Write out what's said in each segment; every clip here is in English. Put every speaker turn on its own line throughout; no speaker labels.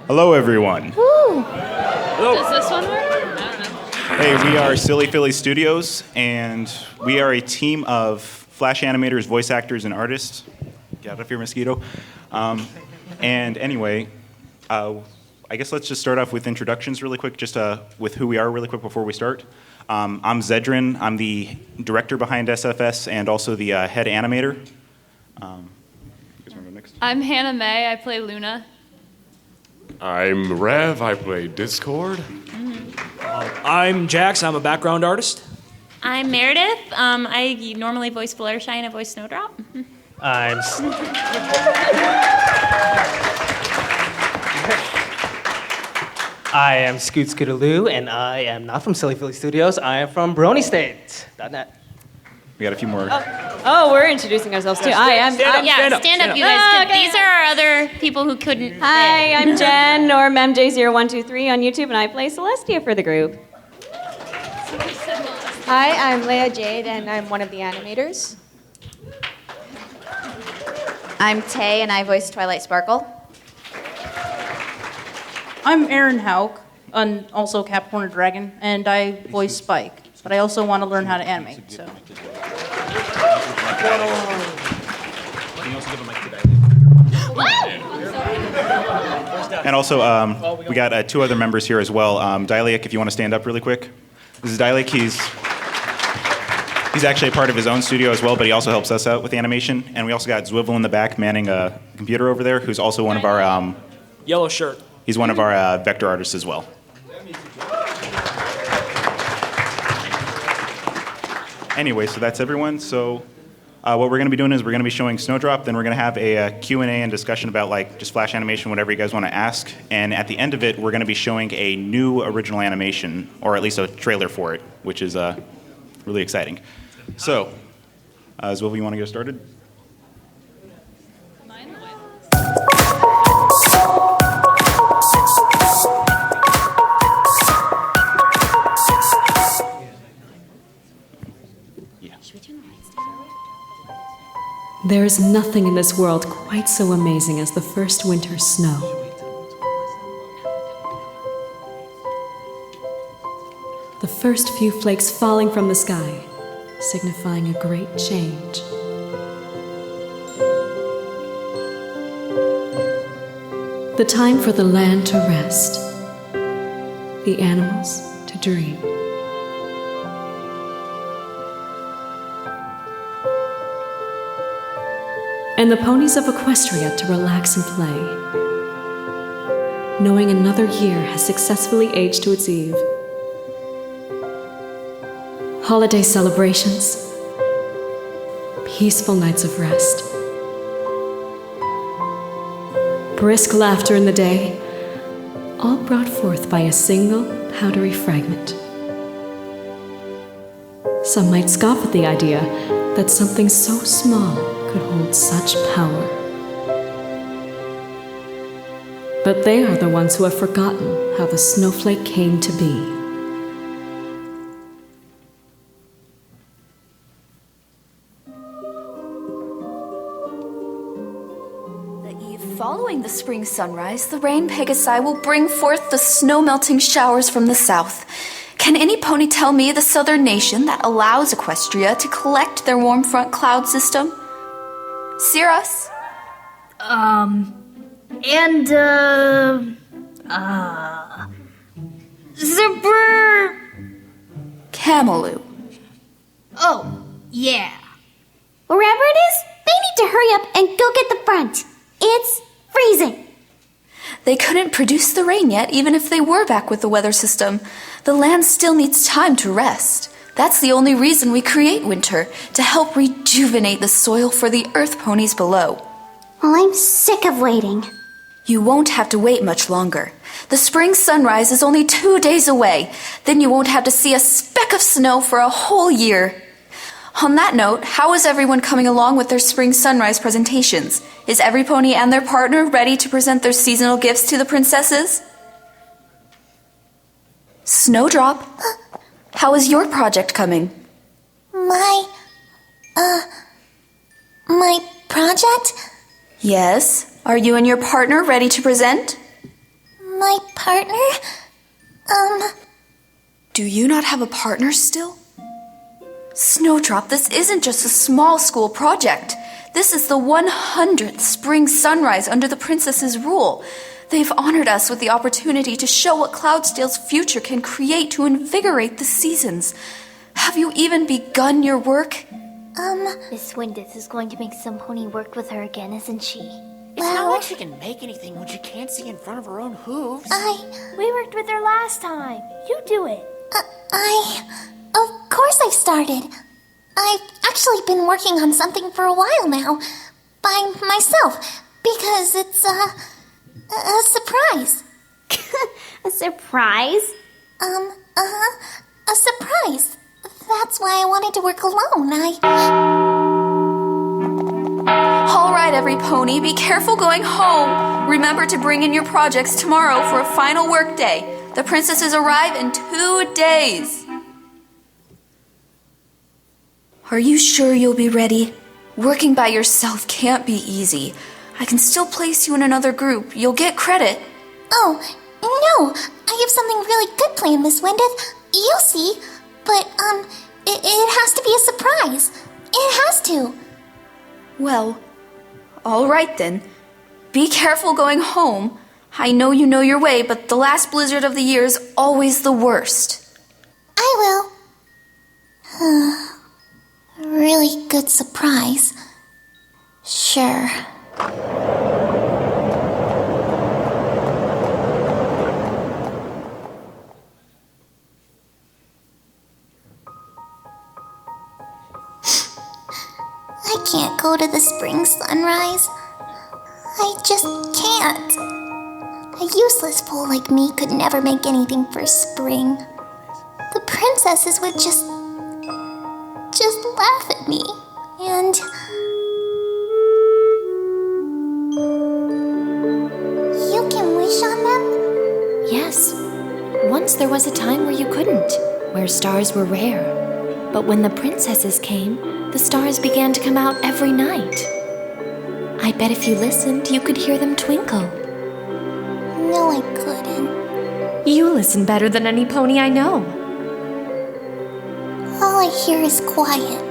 Hello, everyone.
Woo.
Hello. Does this one work? I don't know.
Hey, we are SillyFillyStudios, and we are a team of Flash animators, voice actors, and artists. Get out of here, mosquito. And anyway, I guess let's just start off with introductions really quick, just with who we are really quick before we start. I'm Zedrin. I'm the director behind SFS and also the head animator. You guys want to go next?
I'm Hannah May. I play Luna.
I'm Rev. I play Discord.
I'm Jax. I'm a background artist.
I'm Meredith. I normally voice Fluttershy and I voice Snowdrop.
I am Scoot Scootaloo, and I am not from SillyFillyStudios. I am from BronyState.net.
We got a few more.
Oh, we're introducing ourselves too. Stand up,
Stand up, you guys.
Okay.
These are our other people who couldn't.
Hi, I'm Jen, or MemJ0123 on YouTube, and I play Celestia for the group.
Hi, I'm Leah Jade, and I'm one of the animators.
I'm Tay, and I voice Twilight Sparkle.
I'm Aaron Hauk, and also Capricorn Dragon, and I voice Spike. But I also want to learn how to animate, so.
And also, we got two other members here as well. Dialek, if you want to stand up really quick. This is Dialek. He's actually a part of his own studio as well, but he also helps us out with the animation. And we also got Zwivel in the back manning a computer over there, who's also one of our...
Yellow shirt.
He's one of our vector artists as well. Anyway, so that's everyone. So what we're going to be doing is we're going to be showing Snowdrop, then we're going to have a Q&A and discussion about like just Flash animation, whatever you guys want to ask. And at the end of it, we're going to be showing a new original animation, or at least a trailer for it, which is really exciting. So, Zwivel, you want to get started?
There is nothing in this world quite so amazing as the first winter's snow. The first few flakes falling from the sky, signifying a great change. The time for the land to rest, the animals to dream. And the ponies of Equestria to relax and play, knowing another year has successfully aged to its eve. Holiday celebrations, peaceful nights of rest, brisk laughter in the day, all brought forth by a single powdery fragment. Some might scoff at the idea that something so small could hold such power. But they are the ones who have forgotten how the snowflake came to be.
The eve following the spring sunrise, the rain Pegasi will bring forth the snow-melting showers from the south. Can any pony tell me the southern nation that allows Equestria to collect their warm front cloud system? Cirrus?
Zipper!
Cameloo.
Oh, yeah.
Wherever it is, they need to hurry up and go get the front. It's freezing.
They couldn't produce the rain yet, even if they were back with the weather system. The land still needs time to rest. That's the only reason we create winter, to help rejuvenate the soil for the earth ponies below.
Well, I'm sick of waiting.
You won't have to wait much longer. The spring sunrise is only 2 days away. Then you won't have to see a speck of snow for a whole year. On that note, how is everyone coming along with their spring sunrise presentations? Is every pony and their partner ready to present their seasonal gifts to the princesses? Snowdrop, how is your project coming?
My project?
Yes. Are you and your partner ready to present?
My partner?
Do you not have a partner still? Snowdrop, this isn't just a small school project. This is the 100th spring sunrise under the princess's rule. They've honored us with the opportunity to show what Cloudsdale's future can create to invigorate the seasons. Have you even begun your work?
Miss Windith is going to make some pony work with her again, isn't she?
It's not like she can make anything when she can't see in front of her own hooves.
We worked with her last time. You do it. Of course I've started. I've actually been working on something for a while now. By myself. Because it's, a surprise.
A surprise?
A surprise. That's why I wanted to work alone.
All right, every pony, be careful going home. Remember to bring in your projects tomorrow for a final work day. The princesses arrive in 2 days. Are you sure you'll be ready? Working by yourself can't be easy. I can still place you in another group. You'll get credit.
Oh, no. I have something really good planned, Miss Windith. You'll see. But, it has to be a surprise. It has to.
Well, all right then. Be careful going home. I know you know your way, but the last blizzard of the year is always the worst.
I will. A really good surprise. Sure. I can't go to the spring sunrise. I just can't. A useless fool like me could never make anything for spring. The princesses would just laugh at me, and... You can wish on them?
Yes. Once there was a time where you couldn't, where stars were rare. But when the princesses came, the stars began to come out every night. I bet if you listened, you could hear them twinkle.
No, I couldn't.
You listen better than any pony I know.
All I hear is quiet.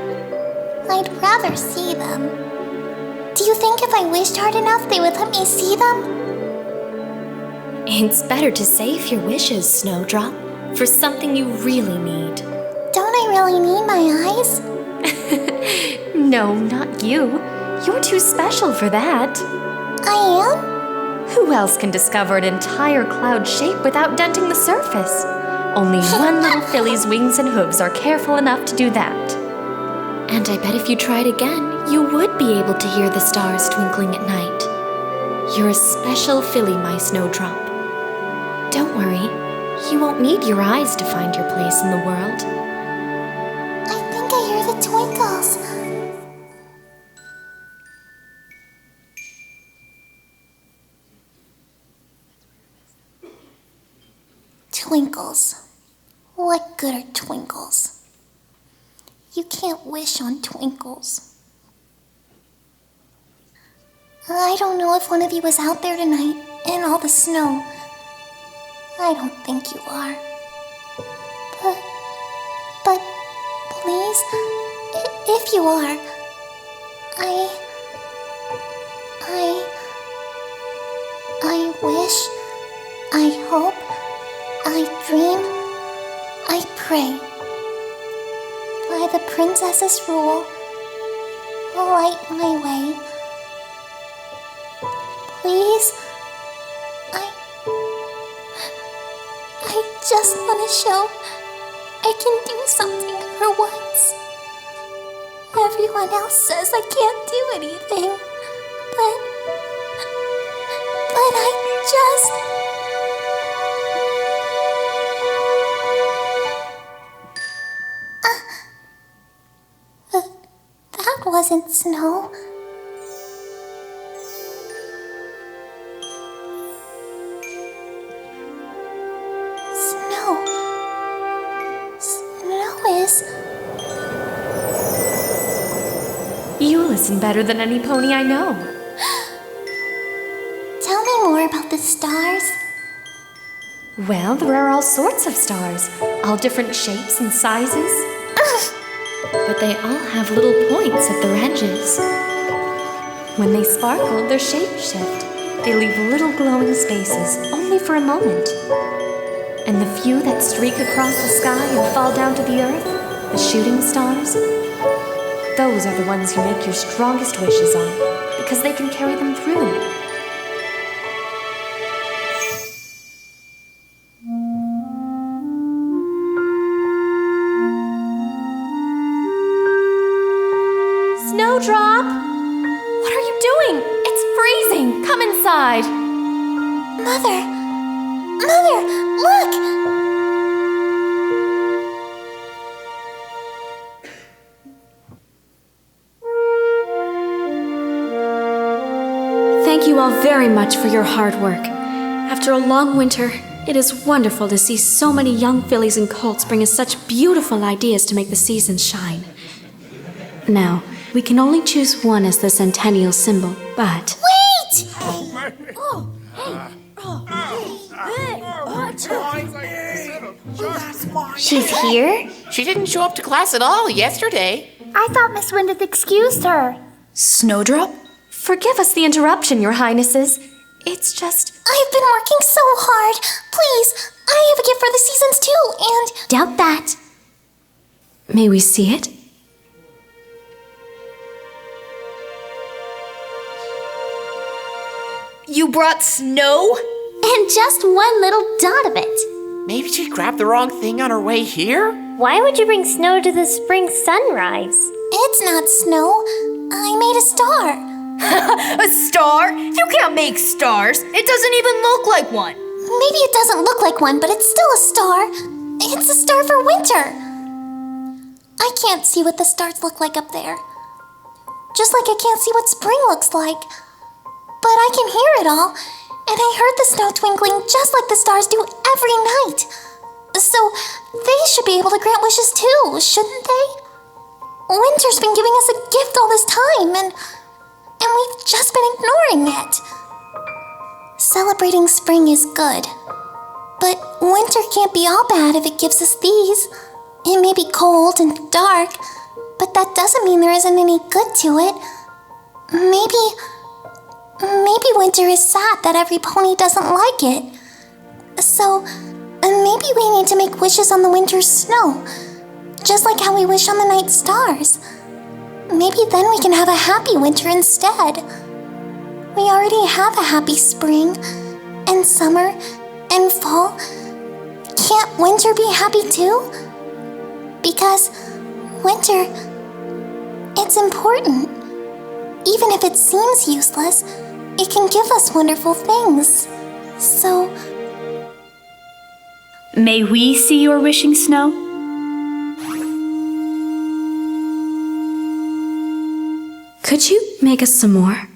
I'd rather see them. Do you think if I wished hard enough, they would let me see them?
It's better to save your wishes, Snowdrop, for something you really need.
Don't I really need my eyes?
No, not you. You're too special for that.
I am?
Who else can discover an entire cloud shape without denting the surface? Only one little filly's wings and hooves are careful enough to do that. And I bet if you tried again, you would be able to hear the stars twinkling at night. You're a special filly, my Snowdrop. Don't worry, you won't need your eyes to find your place in the world.
I think I hear the twinkles. Twinkles. What good are twinkles? You can't wish on twinkles. I don't know if one of you was out there tonight in all the snow. I don't think you are. But please, if you are, I wish, I hope, I dream, I pray. By the princess's rule, light my way. Please, I just want to show I can do something for once. Everyone else says I can't do anything, but I just... That wasn't snow. Snow is...
You listen better than any pony I know.
Tell me more about the stars.
Well, there are all sorts of stars, all different shapes and sizes. But they all have little points at their edges. When they sparkle, their shape shift. They leave little glowing spaces, only for a moment. And the few that streak across the sky and fall down to the earth, the shooting stars, those are the ones you make your strongest wishes on, because they can carry them through. Snowdrop! What are you doing? It's freezing! Come inside!
Mother, look!
Thank you all very much for your hard work. After a long winter, it is wonderful to see so many young fillies and colts bring us such beautiful ideas to make the season shine. Now, we can only choose one as the centennial symbol, but...
Wait!
She's here?
She didn't show up to class at all yesterday.
I thought Miss Windeth excused her.
Snowdrop? Forgive us the interruption, Your Highnesses. It's just...
I've been working so hard. Please, I have a gift for the seasons too, and...
Doubt that. May we see it?
You brought snow?
And just one little dot of it.
Maybe she grabbed the wrong thing on her way here?
Why would you bring snow to the spring sunrise?
It's not snow. I made a star.
A star? You can't make stars. It doesn't even look like one.
Maybe it doesn't look like one, but it's still a star. It's a star for winter. I can't see what the stars look like up there. Just like I can't see what spring looks like. But I can hear it all, and I heard the snow twinkling just like the stars do every night. So they should be able to grant wishes too, shouldn't they? Winter's been giving us a gift all this time, and we've just been ignoring it. Celebrating spring is good, but winter can't be all bad if it gives us these. It may be cold and dark, but that doesn't mean there isn't any good to it. Maybe winter is sad that every pony doesn't like it. So, maybe we need to make wishes on the winter's snow, just like how we wish on the night stars. Maybe then we can have a happy winter instead. We already have a happy spring, and summer, and fall. Can't winter be happy too? Because winter, it's important. Even if it seems useless, it can give us wonderful things. So...
May we see your wishing snow?
Could you make us some more?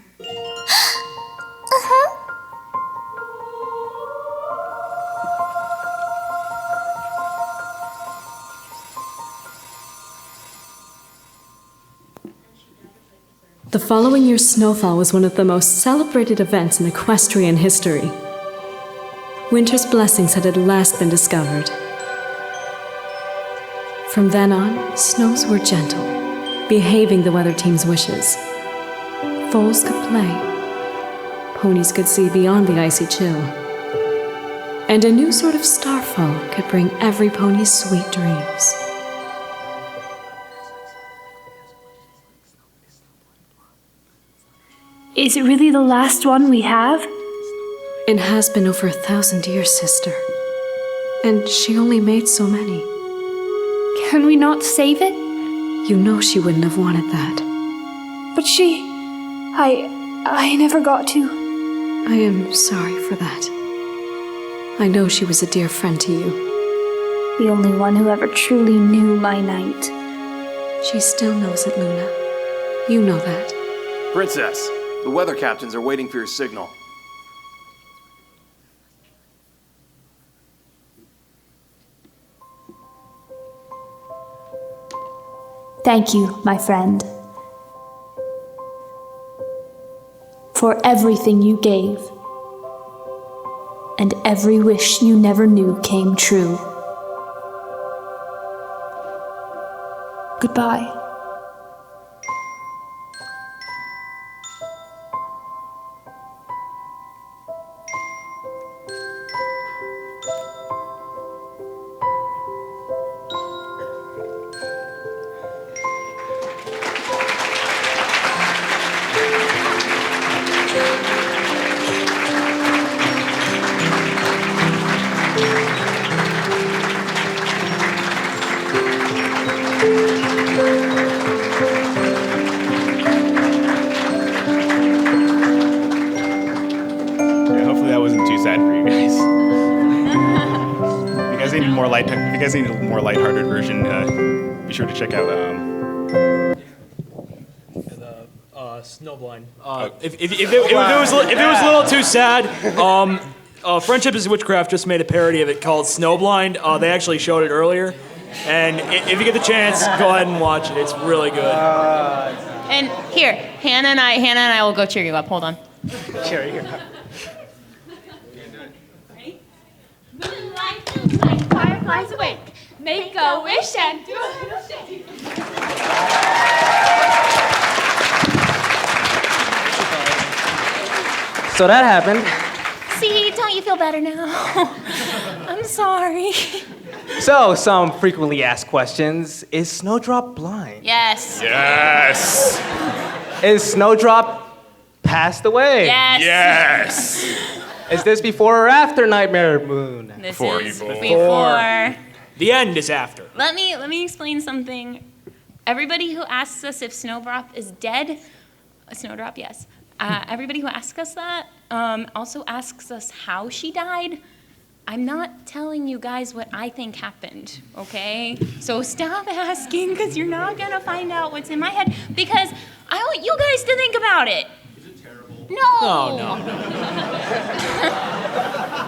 The following year's snowfall was one of the most celebrated events in equestrian history. Winter's blessings had at last been discovered. From then on, snows were gentle, behaving the weather team's wishes. Foals could play. Ponies could see beyond the icy chill. And a new sort of starfall could bring every pony sweet dreams.
Is it really the last one we have?
It has been over 1,000 years, sister. And she only made so many.
Can we not save it?
You know she wouldn't have wanted that.
But I never got to.
I am sorry for that. I know she was a dear friend to you.
The only one who ever truly knew my knight.
She still knows it, Luna. You know that.
Princess, the weather captains are waiting for your signal.
Thank you, my friend, for everything you gave. and every wish you never knew came true. Goodbye.
Hopefully that wasn't too sad for you guys. If you guys need a more lighthearted version, be sure to check out.
Snowblind. If it was a little too sad, Friendship is Witchcraft just made a parody of it called Snowblind. They actually showed it earlier, and if you get the chance, go ahead and watch it. It's really good.
And here, Hannah and I will go cheer you up. Hold on.
Cheer you up.
Fireflies awake. Make a wish and do a little shake.
So that happened.
See, don't you feel better now? I'm sorry.
So, some frequently asked questions. Is Snowdrop blind?
Yes.
Yes.
Is Snowdrop passed away?
Yes.
Yes.
Is this before or after Nightmare Moon?
This
Before.
is before.
The end is after.
Let me explain something. Everybody who asks us if Snowdrop is dead, Snowdrop, yes. Everybody who asks us that also asks us how she died. I'm not telling you guys what I think happened, okay? So stop asking, because you're not gonna find out what's in my head, because I want you guys to think about it. Is it terrible? No.
Oh, no.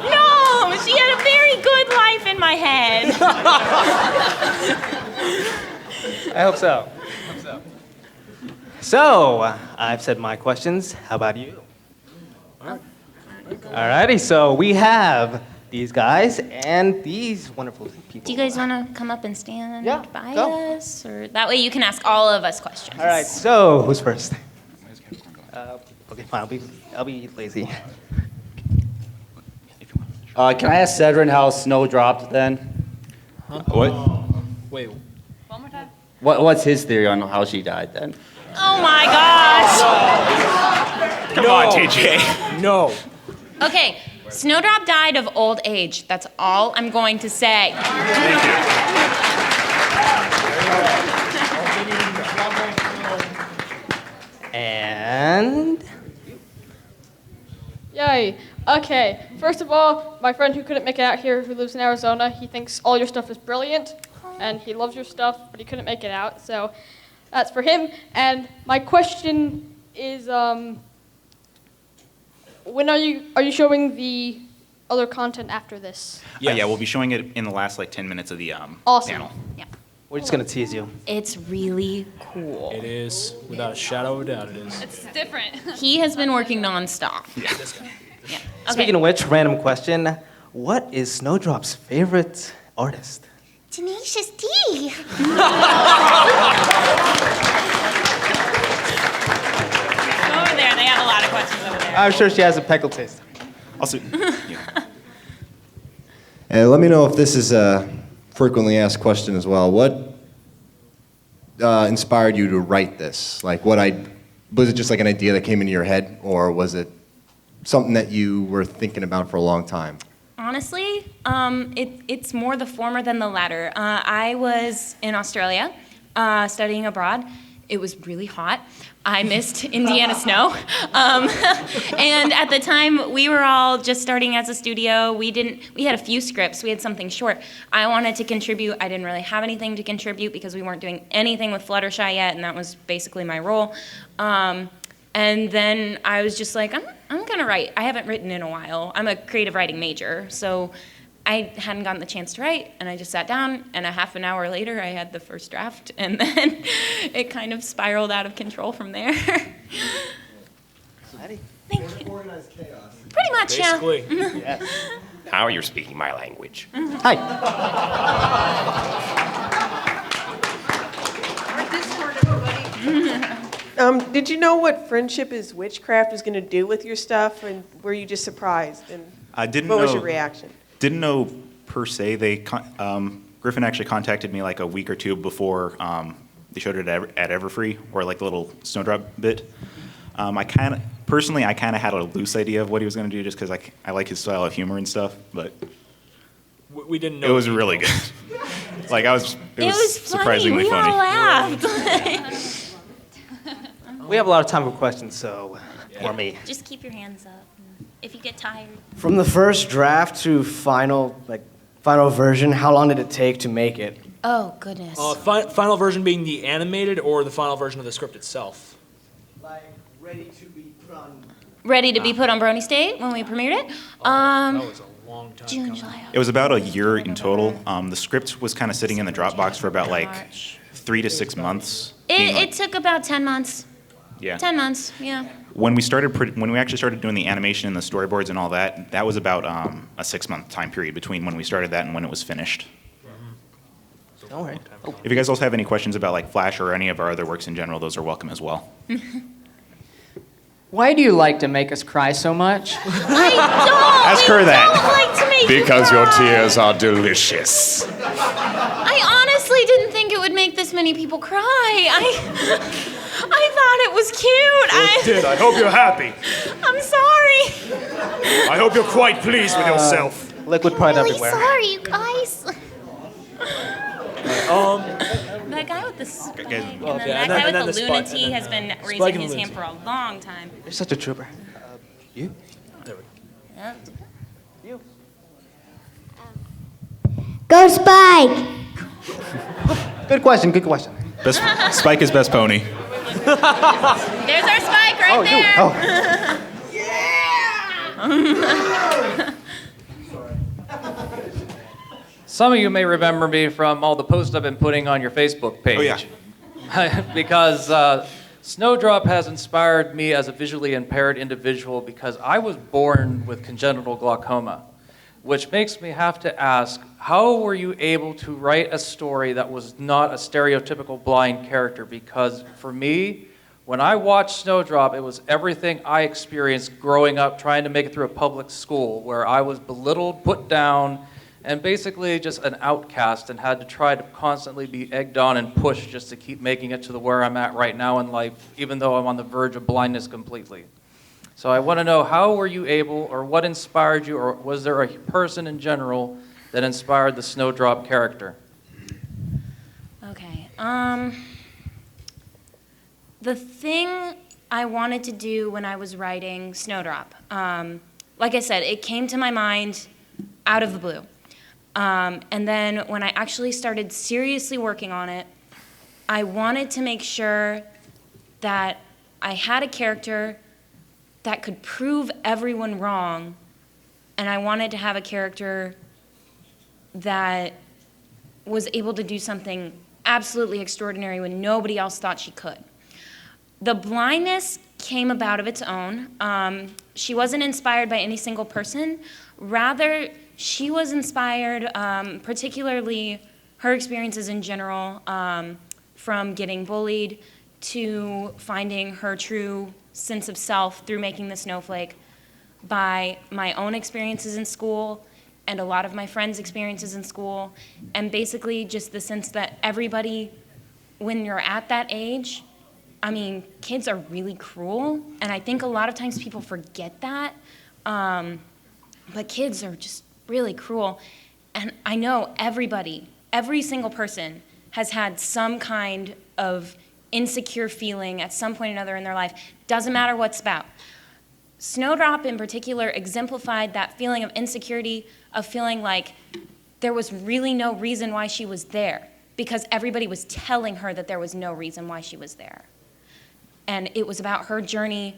No, she had a very good life in my head.
I hope so. So, I've said my questions. How about you? Alrighty, so we have these guys and these wonderful people.
Do you guys want to come up and stand by
go.
us? Or that way you can ask all of us questions.
Alright, so who's first? Okay, fine, I'll be lazy.
Can I ask Cedrin how Snow dropped then?
What?
Wait.
One more time.
What's his theory on how she died then?
Oh my gosh!
Come on, TJ.
No.
Okay, Snowdrop died of old age. That's all I'm going to say.
Thank you.
And
Yay. Okay, first of all, my friend who couldn't make it out here, who lives in Arizona, he thinks all your stuff is brilliant, and he loves your stuff, but he couldn't make it out, so that's for him. And my question is, when are you showing the other content after this?
Yeah, we'll be showing it in the last 10 minutes of the
Awesome.
panel.
Yeah.
we're just gonna tease you.
It's really cool.
It is, without a shadow of a doubt, it is.
It's different.
He has been working nonstop.
Yeah.
Yeah.
Speaking of which, random question. What is Snowdrop's favorite artist?
Tenacious D.
Go over there. They have a lot of questions over there.
I'm sure she has a pickle taste.
Also,
And let me know if this is a frequently asked question as well. What inspired you to write this? Was it just like an idea that came into your head, or was it something that you were thinking about for a long time?
Honestly, it's more the former than the latter. I was in Australia studying abroad. It was really hot. I missed Indiana snow. And at the time, we were all just starting as a studio. We had a few scripts. We had something short. I wanted to contribute. I didn't really have anything to contribute because we weren't doing anything with Fluttershy yet, and that was basically my role. And then I was just like, I'm gonna write. I haven't written in a while. I'm a creative writing major, so I hadn't gotten the chance to write, and I just sat down, and a half an hour later, I had the first draft, and then it kind of spiraled out of control from there. Thank you. Pretty Pretty much,
Basically.
yeah.
Now you're speaking my language.
Hi.
Did you know what friendship is witchcraft was going to do with your stuff, and were you just surprised? And
I didn't
what
know.
was your reaction?
Didn't know per se. Griffin actually contacted me like a week or two before they showed it at Everfree, or like the little Snowdrop bit. I kind of had a loose idea of what he was going to do, just because I like his style of humor and stuff. But
We didn't know.
it was really good. Like it was surprisingly
We
funny.
all laughed.
We have a lot of time for questions, so for me.
Just keep your hands up. If you get tired.
From the first draft to final version, how long did it take to make it?
Oh, goodness.
Final version being the animated or the final version of the script itself?
Like, ready to be put on...
Ready to be put on Brony State when we premiered it?
That was a long time
June,
coming.
July.
It was about a year in total. The script was kind of sitting in the Dropbox for about like 3 to 6 months.
It took about 10 months.
Yeah.
10 months, yeah.
When we actually started doing the animation and the storyboards and all that, that was about a 6-month time period between when we started that and when it was finished.
All right.
If you guys also have any questions about like Flash or any of our other works in general, those are welcome as well.
Why do you like to make us cry so much?
I don't!
Ask her that.
I don't like to make you
Because your
cry.
tears are delicious.
I honestly didn't think it would make this many people cry. I thought it was cute.
I hope you're happy.
I'm sorry.
I hope you're quite pleased with yourself.
Liquid pride everywhere.
Sorry, you guys.
That guy with the spike, and then
yeah,
that guy with the Lunati has been raising his hand for a long time.
You're such a trooper. You?
Yeah.
Go Spike!
Good question, good question.
Spike is best pony.
There's our Spike right there.
Some of you may remember me from all the posts I've been putting on your Facebook page.
Oh, yeah.
Because Snowdrop has inspired me as a visually impaired individual because I was born with congenital glaucoma, which makes me have to ask, how were you able to write a story that was not a stereotypical blind character? Because for me, when I watched Snowdrop, it was everything I experienced growing up trying to make it through a public school, where I was belittled, put down, and basically just an outcast and had to try to constantly be egged on and pushed just to keep making it to where I'm at right now in life, even though I'm on the verge of blindness completely. So I want to know, how were you able, or what inspired you, or was there a person in general that inspired the Snowdrop character?
Okay. The thing I wanted to do when I was writing Snowdrop, like I said, it came to my mind out of the blue. And then when I actually started seriously working on it, I wanted to make sure that I had a character that could prove everyone wrong, and I wanted to have a character that was able to do something absolutely extraordinary when nobody else thought she could. The blindness came about of its own. She wasn't inspired by any single person. Rather, she was inspired, particularly her experiences in general, from getting bullied to finding her true sense of self through making the snowflake, by my own experiences in school and a lot of my friends' experiences in school, and basically just the sense that everybody, when you're at that age, I mean, kids are really cruel, and I think a lot of times people forget that, but kids are just really cruel. And I know everybody, every single person has had some kind of insecure feeling at some point or another in their life. Doesn't matter what it's about. Snowdrop in particular exemplified that feeling of insecurity, of feeling like there was really no reason why she was there, because everybody was telling her that there was no reason why she was there. And it was about her journey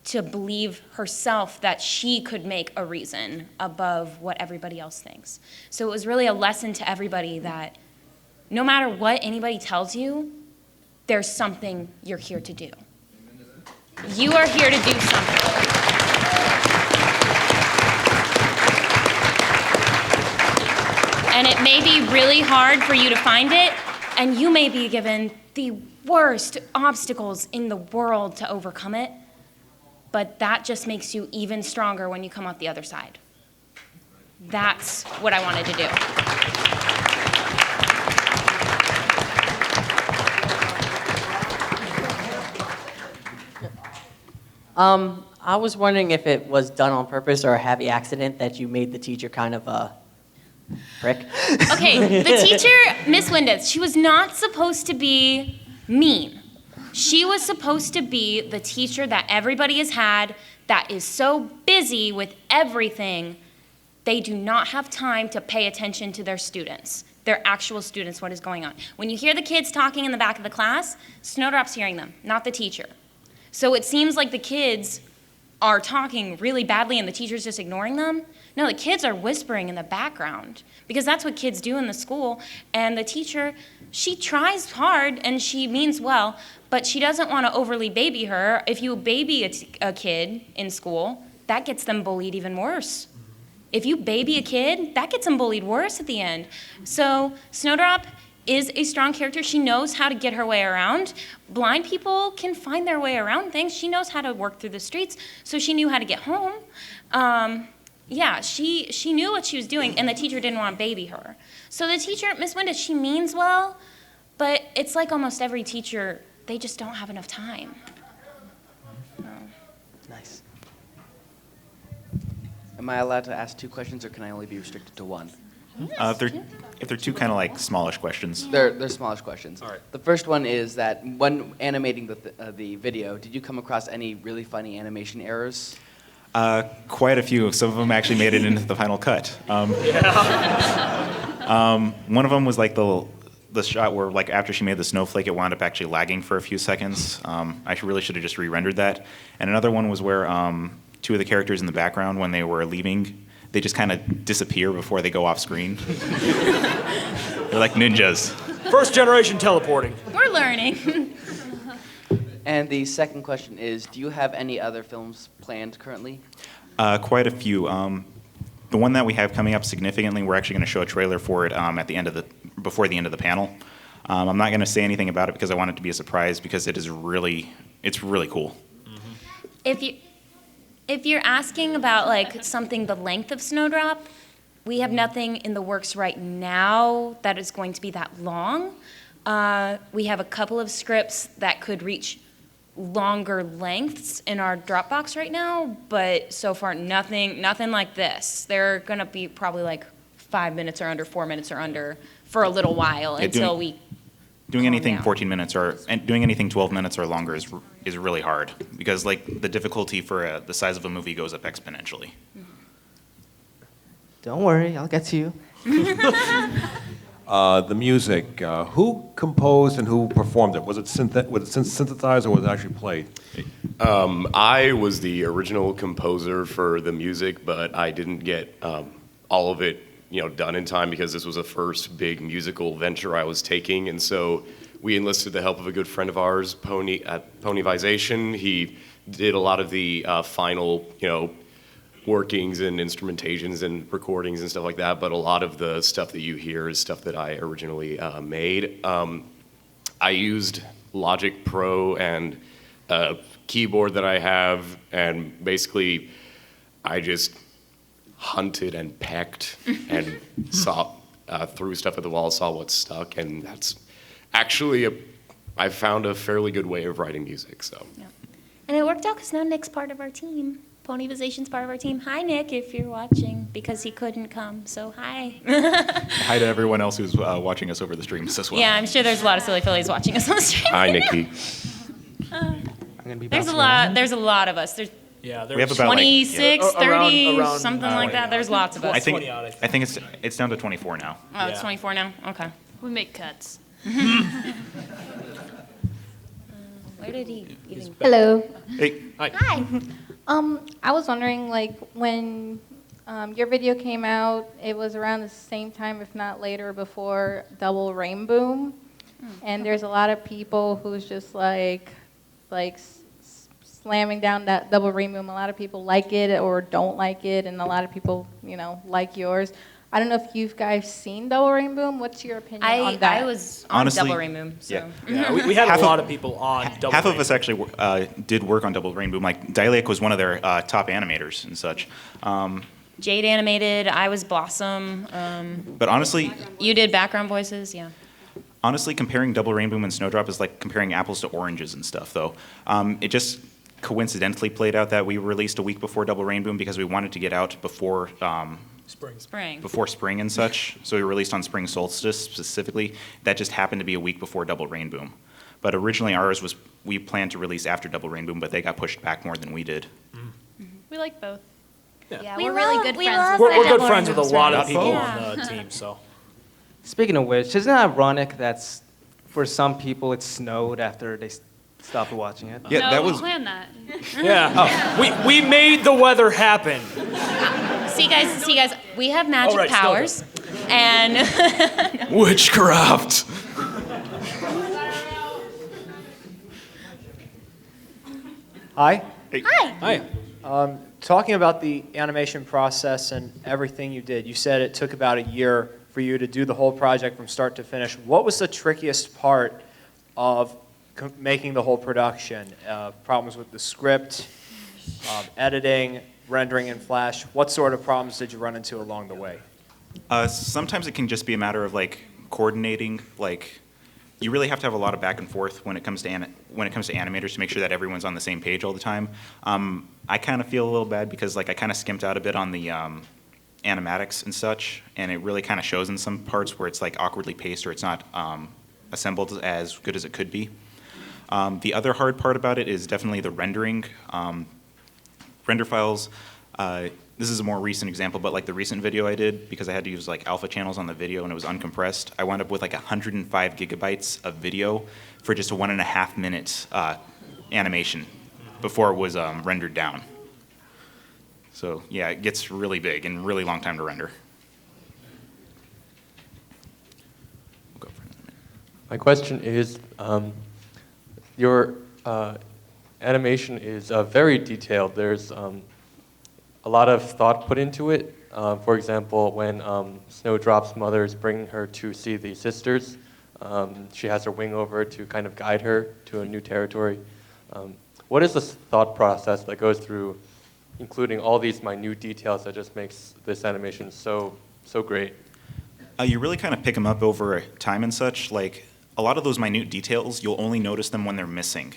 to believe herself that she could make a reason above what everybody else thinks. So it was really a lesson to everybody that no matter what anybody tells you, there's something you're here to do. You are here to do something. and it may be really hard for you to find it, and you may be given the worst obstacles in the world to overcome it, but that just makes you even stronger when you come out the other side. That's what I wanted to do.
I was wondering if it was done on purpose or a happy accident that you made the teacher kind of a prick.
Okay, the teacher, Miss Windes, she was not supposed to be mean. She was supposed to be the teacher that everybody has had that is so busy with everything, they do not have time to pay attention to their students, their actual students, what is going on. When you hear the kids talking in the back of the class, Snowdrop's hearing them, not the teacher. So it seems like the kids are talking really badly and the teacher's just ignoring them. No, the kids are whispering in the background because that's what kids do in the school. And the teacher, she tries hard and she means well, but she doesn't want to overly baby her. If you baby a kid in school, that gets them bullied even worse. If you baby a kid, that gets them bullied worse at the end. So Snowdrop is a strong character. She knows how to get her way around. Blind people can find their way around things. She knows how to work through the streets, so she knew how to get home. Yeah, she knew what she was doing, and the teacher didn't want to baby her. So the teacher, Miss Windes, she means well, but it's like almost every teacher, they just don't have enough time.
Nice.
Am I allowed to ask 2 questions, or can I only be restricted to 1?
If they're two kind of like smallish questions.
They're smallish questions. All right. The first one is that when animating the video, did you come across any really funny animation errors?
Quite a few. Some of them actually made it into the final cut. One of them was like the shot where, like, after she made the snowflake, it wound up actually lagging for a few seconds. I really should have just re-rendered that. And another one was where 2 of the characters in the background, when they were leaving, they just kind of disappear before they go off screen. They're like ninjas.
First generation teleporting.
We're learning.
And the second question is, do you have any other films planned currently?
Quite a few. The one that we have coming up significantly, we're actually going to show a trailer for it at the end of before the end of the panel. I'm not going to say anything about it because I want it to be a surprise because it's really cool.
If you're asking about like something the length of Snowdrop, we have nothing in the works right now that is going to be that long. We have a couple of scripts that could reach longer lengths in our Dropbox right now, but so far nothing like this. They're gonna be probably like 5 minutes or under, 4 minutes or under for a little while until we.
Doing anything 14 minutes and doing anything 12 minutes or longer is really hard because like the difficulty for the size of a movie goes up exponentially.
Don't worry, I'll get to you.
The music, who composed and who performed it? Was it synthesized or was it actually played?
I was the original composer for the music, but I didn't get all of it done in time because this was the first big musical venture I was taking, and so we enlisted the help of a good friend of ours, Pony at Ponyvisation. He did a lot of the final, workings and instrumentations and recordings and stuff like that, but a lot of the stuff that you hear is stuff that I originally made. I used Logic Pro and a keyboard that I have, and basically I just hunted and pecked and threw stuff at the wall, saw what stuck, and that's actually I found a fairly good way of writing music. So.
Yeah. And it worked out because now Nick's part of our team. Ponyvisation's part of our team. Hi, Nick, if you're watching, because he couldn't come, so hi.
Hi to everyone else who's watching us over the streams as well.
Yeah, I'm sure there's a lot of Silly Phillies watching us on the stream.
Hi, Nikki.
I'm gonna be
There's a lot of us. There's
Yeah,
we have about
26, 30,
around
something like that. There's lots of us.
I think it's down to 24 now.
Oh, it's 24 now? Okay.
We make cuts.
Where did he even go?
Hello.
Hey.
Hi. I was wondering, like, when your video came out, it was around the same time, if not later, before Double Rain Boom. And there's a lot of people who's just like slamming down that Double Rain Boom. A lot of people like it or don't like it, and a lot of people, like yours. I don't know if you guys seen Double Rainbow. What's your opinion on that?
I was on
Honestly,
Double Rainbow. So.
yeah.
Yeah, we had a lot of people on Double
Half
Rainbow.
of us actually did work on Double Rainbow. Like, Dialek was one of their top animators and such.
Jade animated, I was Blossom.
But honestly,
You did background voices, yeah.
honestly, comparing Double Rainbow and Snowdrop is like comparing apples to oranges and stuff, though. It just coincidentally played out that we released a week before Double Rainbow because we wanted to get out before
Spring.
before spring and such. So we released on spring solstice specifically. That just happened to be a week before Double Rainbow. But originally ours was, we planned to release after Double Rainbow, but they got pushed back more than we did.
We like both.
Yeah,
We
we're really
love-
good
we
friends.
love
with
We're
the
good
Double
friends with a
Rainbow
lot of
friends.
people
Yeah.
on the team, so.
Speaking of which, isn't it ironic that for some people it snowed after they stopped watching it?
Yeah,
no,
that
we
was.
planned that.
Yeah. We made the weather happen.
See, guys, we have magic
right,
powers, and
Witchcraft.
Hi.
Hi.
Hi. Talking about the animation process and everything you did, you said it took about a year for you to do the whole project from start to finish. What was the trickiest part of making the whole production? Problems with the script, editing, rendering in Flash? What sort of problems did you run into along the way?
Sometimes it can just be a matter of like coordinating. Like, you really have to have a lot of back and forth when it comes to animators to make sure that everyone's on the same page all the time. I kind of feel a little bad because like I kind of skimped out a bit on the animatics and such, and it really kind of shows in some parts where it's like awkwardly paced or it's not assembled as good as it could be. The other hard part about it is definitely the rendering. Render files. This is a more recent example, but like the recent video I did, because I had to use like alpha channels on the video and it was uncompressed, I wound up with like 105 gigabytes of video for just a 1.5 minute animation before it was rendered down. So yeah, it gets really big and really long time to render.
My question is, your animation is very detailed. There's a lot of thought put into it. For example, when Snowdrop's mother is bringing her to see the sisters, she has her wing over to kind of guide her to a new territory. What is the thought process that goes through including all these minute details that just makes this animation so great?
You really kind of pick them up over time and such. Like, a lot of those minute details, you'll only notice them when they're missing.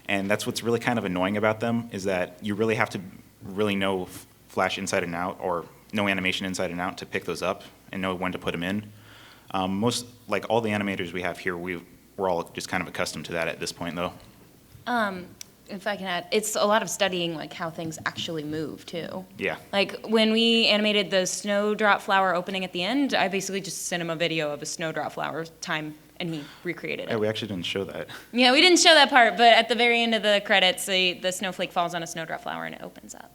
And that's what's really kind of annoying about them, is that you really have to really know Flash inside and out, or know animation inside and out to pick those up and know when to put them in. Like all the animators we have here, we're all just kind of accustomed to that at this point, though.
If I can add, it's a lot of studying like how things actually move too.
Yeah.
Like when we animated the snowdrop flower opening at the end, I basically just sent him a video of a snowdrop flower time, and he recreated it.
Yeah, we actually didn't show that.
Yeah, we didn't show that part, but at the very end of the credits, the snowflake falls on a snowdrop flower and it opens up.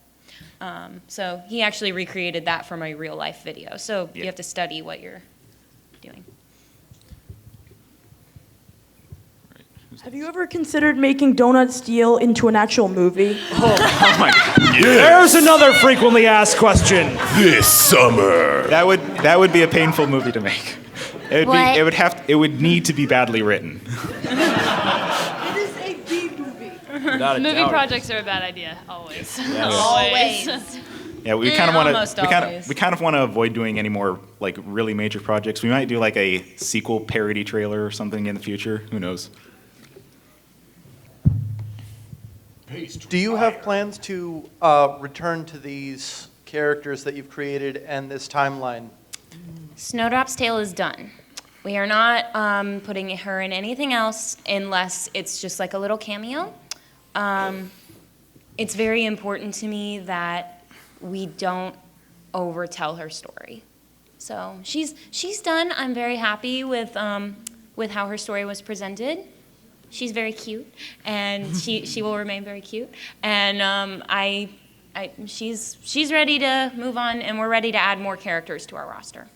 So he actually recreated that from a real life video. So you have to study what you're doing.
Have you ever considered making Donut Steel into an actual movie?
Oh my God.
There's another frequently asked question.
This summer. That would be a painful movie to make. It would need to be badly written.
Movie projects are a bad idea, always.
Yes.
Always.
Yeah, we kind of want
almost always.
we kind of want to avoid doing any more like really major projects. We might do like a sequel parody trailer or something in the future. Who knows?
Do you have plans to return to these characters that you've created and this timeline?
Snowdrop's tale is done. We are not putting her in anything else unless it's just like a little cameo. It's very important to me that we don't overtell her story. So she's done. I'm very happy with how her story was presented. She's very cute, and she will remain very cute. And she's ready to move on, and we're ready to add more characters to our roster.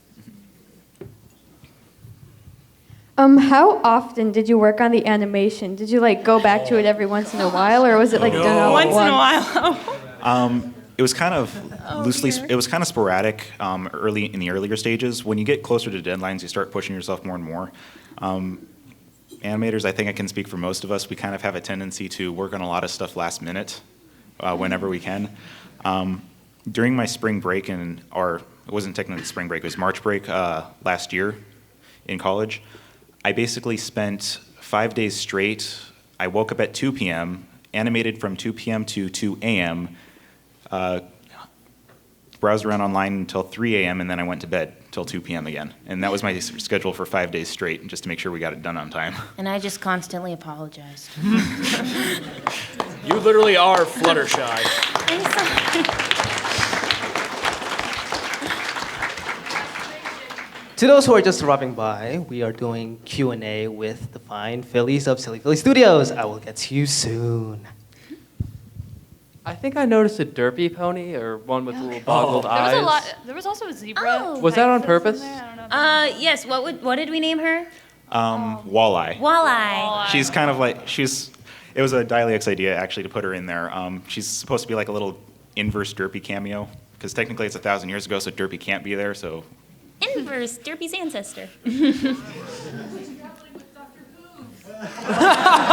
How often did you work on the animation? Did you like go back to it every once in a while, or was it like done all at
Once in a
once?
while.
It was kind of it was kind of sporadic early in the earlier stages. When you get closer to deadlines, you start pushing yourself more and more. Animators, I think I can speak for most of us, we kind of have a tendency to work on a lot of stuff last minute whenever we can. During my spring break, or it wasn't technically spring break, it was March break last year in college, I basically spent 5 days straight. I woke up at 2 p.m., animated from 2 p.m. to 2 a.m., browsed around online until 3 a.m., and then I went to bed till 2 p.m. again. And that was my schedule for 5 days straight, just to make sure we got it done on time.
And I just constantly apologized.
You literally are Fluttershy.
To those who are just dropping by, we are doing Q&A with the fine Phillies of SillyFillyStudios. I will get to you soon.
I think I noticed a derpy pony or one with little boggled eyes.
There was a lot. There was also a zebra.
Was that on purpose?
Yes. What did we name her?
Walleye.
Walleye.
She's kind of like, it was a Dialux idea actually to put her in there. She's supposed to be like a little inverse Derpy cameo, because technically it's 1,000 years ago, so Derpy can't be there, so.
Inverse, Derpy's ancestor.
Could have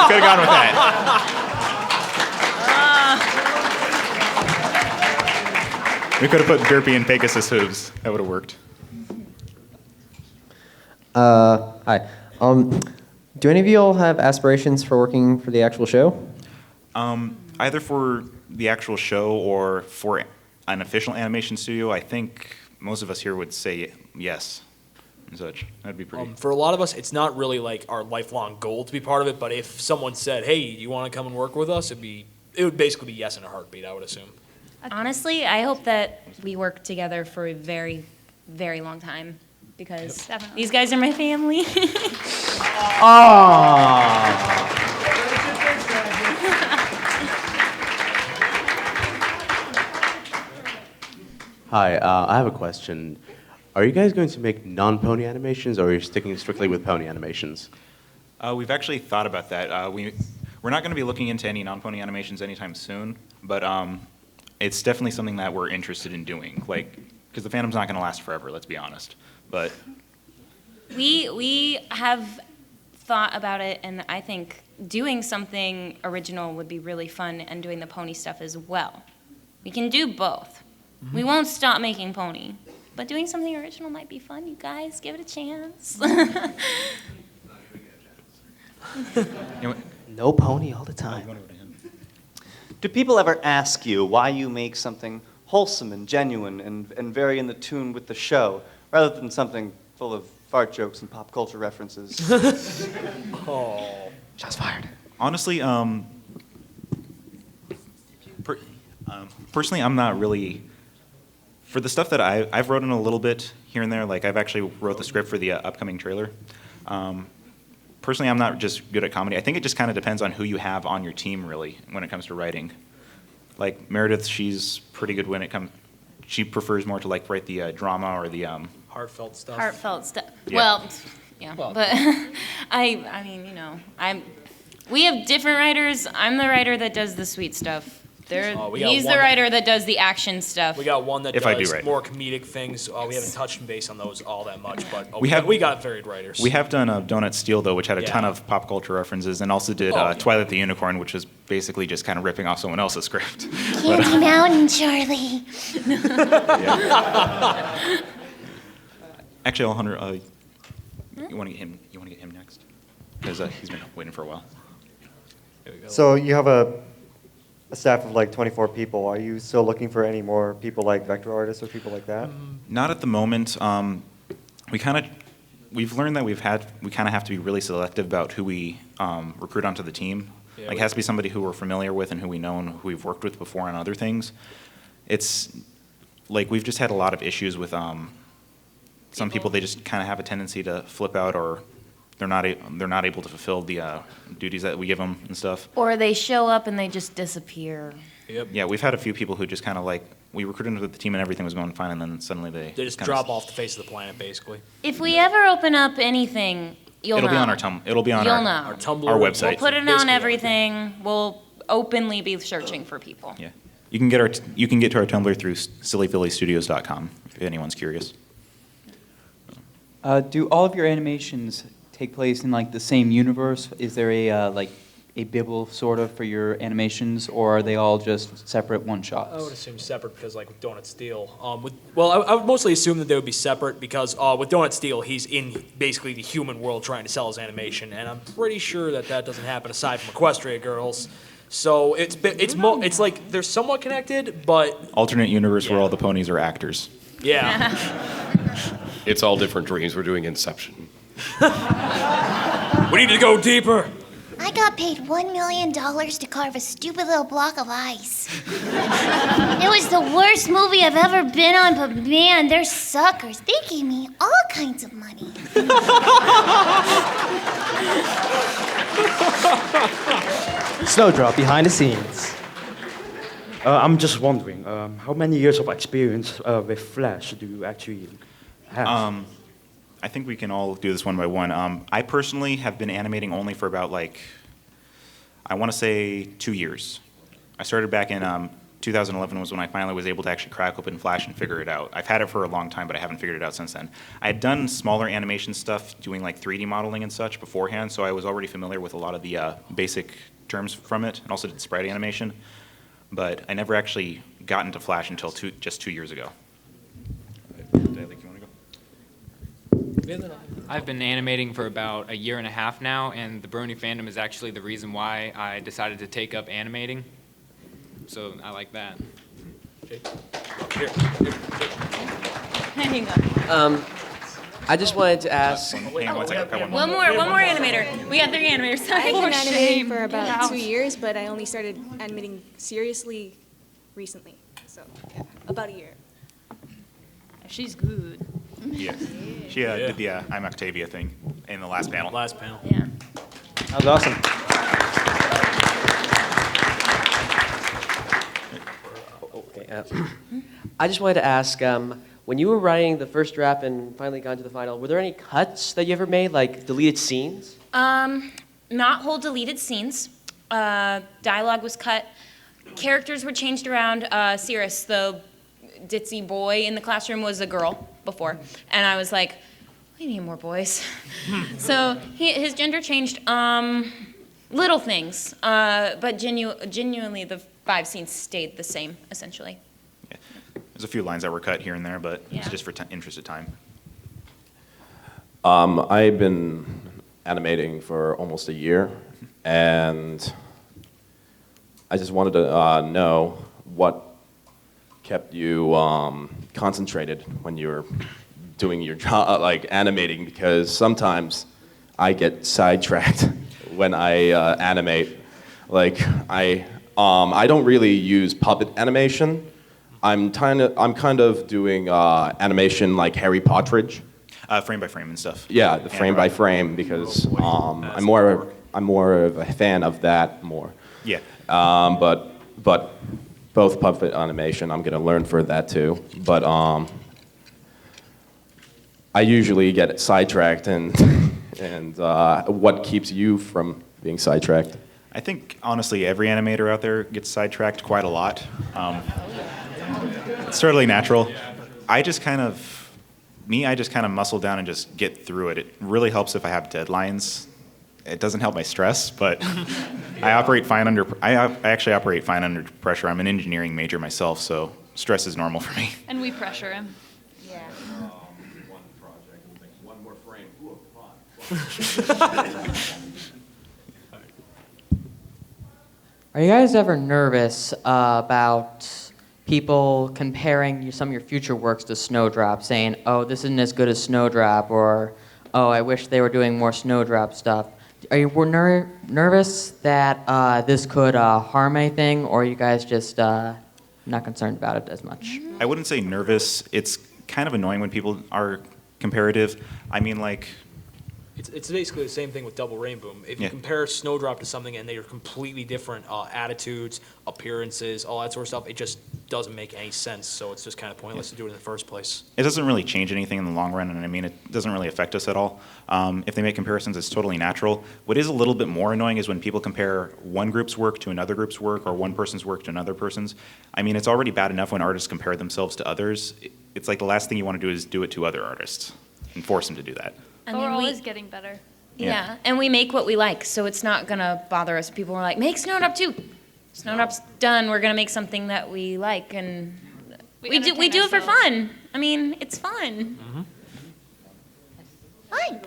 gone with that. We could have put Derpy in Pegasus hooves. That would have worked.
Hi. Do any of you all have aspirations for working for the actual show?
Either for the actual show or for an official animation studio, I think most of us here would say yes and such. That'd be pretty.
For a lot of us, it's not really like our lifelong goal to be part of it, but if someone said, hey, you want to come and work with us, it would basically be yes in a heartbeat, I would assume.
Honestly, I hope that we work together for a very, very long time, because these guys are my family.
Hi, I have a question. Are you guys going to make non-pony animations, or are you sticking strictly with pony animations?
We've actually thought about that. We're not going to be looking into any non-pony animations anytime soon, but it's definitely something that we're interested in doing. Like, because the fandom's not going to last forever. Let's be honest. But
We have thought about it, and I think doing something original would be really fun, and doing the pony stuff as well. We can do both. We won't stop making pony, but doing something original might be fun. You guys, give it a chance.
No pony all the time.
Do people ever ask you why you make something wholesome and genuine and very in the tune with the show, rather than something full of fart jokes and pop culture references?
Oh, shots fired.
honestly, personally, I'm not really. For the stuff that I've written a little bit here and there, like I've actually wrote the script for the upcoming trailer. Personally, I'm not just good at comedy. I think it just kind of depends on who you have on your team, really, when it comes to writing. Like Meredith, she's pretty good when it comes. She prefers more to like write the drama or the
heartfelt stuff.
Heartfelt stuff.
Yeah.
Well, yeah, but I mean, you know, we have different writers. I'm the writer that does the sweet stuff. He's the writer that does the action stuff.
We got one that
If
does
I do write.
more comedic things. We haven't touched base on those all that much, but
We
we
have-
got varied writers.
We have done Donut Steel, though, which had a
Yeah.
ton of pop culture references, and also did Twilight the Unicorn, which was basically just kind of ripping off someone else's script.
Candy Mountain, Charlie.
Actually, Alejandro, you want to get him? You want to get him next? Because he's been waiting for a while.
So you have a staff of like 24 people. Are you still looking for any more people like vector artists or people like that?
Not at the moment. We've learned that we kind of have to be really selective about who we recruit onto the team.
Yeah,
Like, it has to be somebody who we're familiar with and who we know and who we've worked with before on other things. It's like we've just had a lot of issues with some people. They just kind of have a tendency to flip out, or they're not able to fulfill the duties that we give them and stuff.
Or they show up and they just disappear.
Yep.
Yeah, we've had a few people who just kind of like, we recruited into the team and everything was going fine, and then suddenly
They just
kind
drop
of,
off the face of the planet, basically.
If we ever open up anything, you'll
It'll
know.
be on our It'll be on
You'll
our
know.
Tumblr,
our website.
We'll put it on everything. We'll openly be searching for people.
Yeah. You can get to our Tumblr through SillyFillyStudios.com if anyone's curious.
Do all of your animations take place in like the same universe? Is there a like a Bible sort of for your animations, or are they all just separate one-shots?
I would assume separate because, like, with Donut Steel, I would mostly assume that they would be separate because with Donut Steel, he's in basically the human world trying to sell his animation, and I'm pretty sure that doesn't happen aside from Equestria Girls. So it's like they're somewhat connected, but
Alternate universe where all the ponies are actors.
yeah.
It's all different dreams. We're doing Inception.
We need to go deeper.
I got paid $1 million to carve a stupid little block of ice. It was the worst movie I've ever been on, but man, they're suckers. They gave me all kinds of money.
Snowdrop behind the scenes.
I'm just wondering, how many years of experience with Flash do you actually have?
I think we can all do this one by one. I personally have been animating only for about, like, I want to say 2 years. I started back in 2011 was when I finally was able to actually crack open Flash and figure it out. I've had it for a long time, but I haven't figured it out since then. I had done smaller animation stuff, doing like 3D modeling and such beforehand, so I was already familiar with a lot of the basic terms from it, and also did sprite animation. But I never actually got into Flash until just 2 years ago.
I've been animating for about a year and a half now, and the Brony fandom is actually the reason why I decided to take up animating. So I like that.
Hang on.
I just wanted to ask.
One more animator. We got 3 animators.
I've been
For
animating
shame.
for
Get
about
out.
2 years, but I only started animating seriously recently. So, about a year.
She's good.
Yeah. She did the I'm Octavia thing in the last panel.
Yeah.
That was awesome.
Okay, I just wanted to ask, when you were writing the first draft and finally got to the final, were there any cuts that you ever made, like deleted scenes?
Not whole deleted scenes. Dialogue was cut. Characters were changed around. Cirrus, the ditzy boy in the classroom, was a girl before. And I was like, we need more boys. So his gender changed. Little things. But genuinely, the 5 scenes stayed the same, essentially.
Yeah. There's a few lines that were cut here and there, but it's just for interest of time.
I've been animating for almost a year, and I just wanted to know what kept you concentrated when you were doing your job, like animating, because sometimes I get sidetracked when I animate. Like I don't really use puppet animation. I'm kind of doing animation like Harry Pottridge.
Frame by frame and stuff.
Yeah, the frame by frame, because I'm more of a fan of that more.
Yeah.
But both puppet animation, I'm gonna learn for that too. But I usually get sidetracked, and what keeps you from being sidetracked?
I think, honestly, every animator out there gets sidetracked quite a lot. It's totally natural. I just kind of muscle down and just get through it. It really helps if I have deadlines. It doesn't help my stress, but I actually operate fine under pressure. I'm an engineering major myself, so stress is normal for me.
And we pressure him.
Yeah.
One more frame.
Are you guys ever nervous about people comparing some of your future works to Snowdrop, saying, oh, this isn't as good as Snowdrop, or, oh, I wish they were doing more Snowdrop stuff? Are you nervous that this could harm anything, or are you guys just not concerned about it as much?
I wouldn't say nervous. It's kind of annoying when people are comparative. I mean, like...
It's basically the same thing with Double Rainbow. If you compare Snowdrop to something and they are completely different attitudes, appearances, all that sort of stuff, it just doesn't make any sense, so it's just kind of pointless to do it in the first place.
It doesn't really change anything in the long run, and I mean, it doesn't really affect us at all. If they make comparisons, it's totally natural. What is a little bit more annoying is when people compare one group's work to another group's work, or one person's work to another person's. I mean, it's already bad enough when artists compare themselves to others. It's like the last thing you want to do is do it to other artists and force them to do that.
I
But
mean,
we're
we-
always getting better.
Yeah, and we make what we like, so it's not gonna bother us. People are like, make Snowdrop too. Snowdrop's done. We're gonna make something that we like, and we do it for fun. I mean, it's fun. Fine.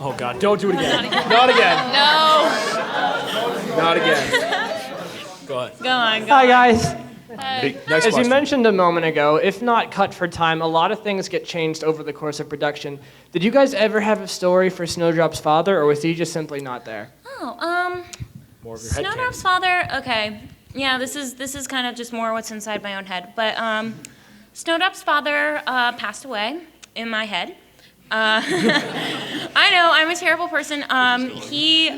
Oh God, don't do it again.
Not again.
Not again.
No.
Not again. Go ahead.
Go on.
Hi, guys.
Hey, next
As
question.
you mentioned a moment ago, if not cut for time, a lot of things get changed over the course of production. Did you guys ever have a story for Snowdrop's father, or was he just simply not there?
Oh,
More of your
Snowdrop's father. Okay, yeah, this is kind of just more what's inside my own head. But Snowdrop's father passed away in my head. I know I'm a terrible person.
Is he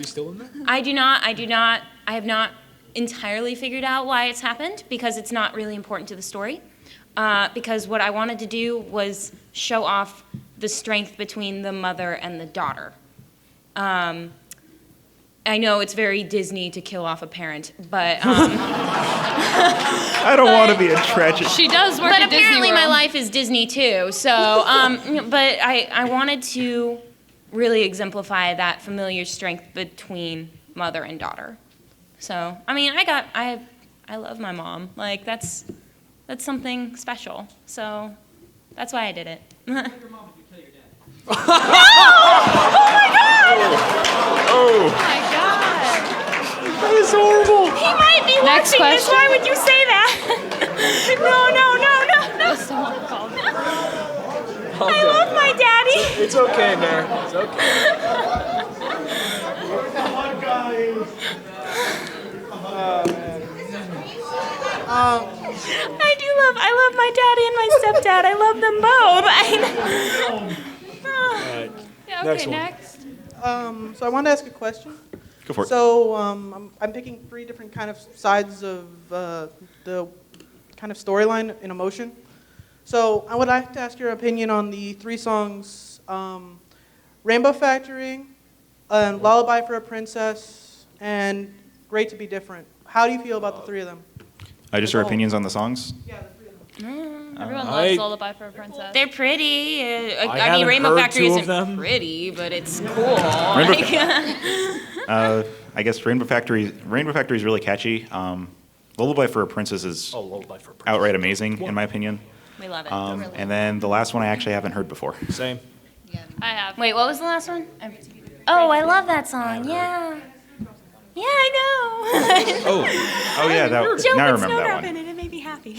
still in there?
I have not entirely figured out why it's happened, because it's not really important to the story. Because what I wanted to do was show off the strength between the mother and the daughter. I know it's very Disney to kill off a parent, but
I don't want to be a tragic.
She does work
but
at Disney
apparently my
World.
life is Disney too. So, but I wanted to really exemplify that familiar strength between mother and daughter. So, I mean, I love my mom. Like that's something special. So, that's why I did it. No! Oh my God!
Oh.
my God.
That is horrible.
He might be
Next
watching this.
question.
Why would you say that? No.
Someone called.
I love my daddy.
It's okay, Mare. It's okay.
I love my daddy and my stepdad. I love them both.
Yeah,
Next
okay,
one.
next.
So I wanted to ask a question.
Go for it.
So I'm picking 3 different kind of sides of the kind of storyline in emotion. So I would like to ask your opinion on the 3 songs, Rainbow Factory, Lullaby for a Princess, and Great to Be Different. How do you feel about the 3 of them?
Just your opinions on the songs?
Everyone loves Lullaby for a Princess.
They're pretty. I mean,
haven't
Rainbow
heard
Factory
2 of
isn't
them.
pretty, but it's cool.
Rainbow-
Like,
I guess Rainbow Factory is really catchy. Lullaby for a Princess is
Lullaby for a Princess.
outright amazing, in my opinion.
we love it.
And then the last one I actually haven't heard before.
Same.
I have.
Wait, what was the last one? Oh, I love that song. Yeah. Yeah, I know.
Oh yeah,
Joe
now I
put
remember that
Snowdrop
one.
in it. It made me happy.